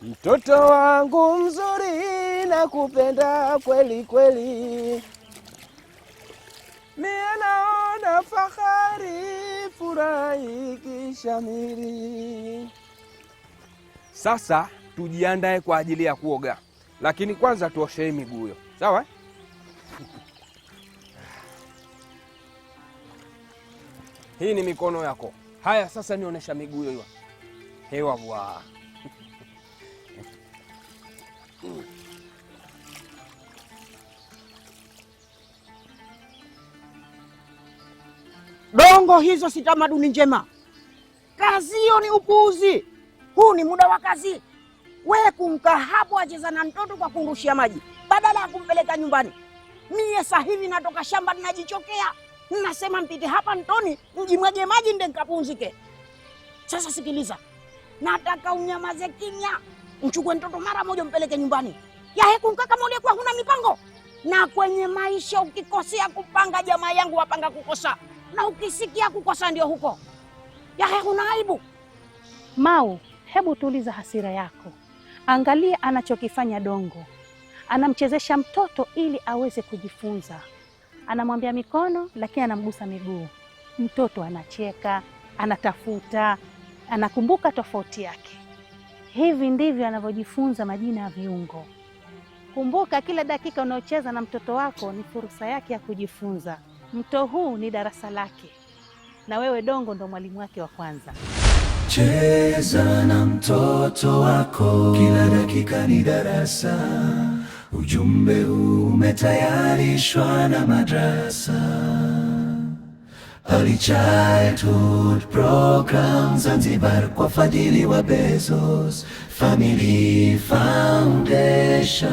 Mtoto wangu mzuri nakupenda kweli kweli. Mie naona fahari furahi kishamiri. Sasa tujiandae kwa ajili ya kuoga. Lakini kwanza tuoshe miguu. Sawa? Hii ni mikono yako. Haya sasa nionyesha miguu hiyo. Hewa bwa. Dongo, hizo si tamaduni njema. Kazi hiyo ni upuuzi. Huu ni muda wa kazi. Wewe kumkaa hapo acheza na mtoto kwa kumrushia maji badala ya kumpeleka nyumbani. Mie sasa hivi natoka shamba ninajichokea. Ninasema mpite hapa mtoni mjimwage maji ndio nikapumzike. Sasa sikiliza. Nataka unyamaze kimya. Mchukue mtoto mara moja mpeleke nyumbani. Yahe kumkaa kama ulikuwa huna mipango. Na kwenye maisha ukikosea kupanga, jamaa yangu wapanga kukosa. Na ukisikia kukosa ndio huko. Yahe huna aibu. Mau, hebu tuliza hasira yako. Angalia anachokifanya Dongo. Anamchezesha mtoto ili aweze kujifunza. Anamwambia mikono lakini anamgusa miguu. Mtoto anacheka, anatafuta, anakumbuka tofauti yake. Hivi ndivyo anavyojifunza majina ya viungo. Kumbuka, kila dakika unaocheza na mtoto wako ni fursa yake ya kujifunza. Mto huu ni darasa lake. Na wewe Dongo ndo mwalimu wake wa kwanza. Cheza na mtoto wako, kila dakika ni darasa. Ujumbe huu umetayarishwa na madrasa. Early Childhood Program Zanzibar kwa fadhili wa Bezos Family Foundation.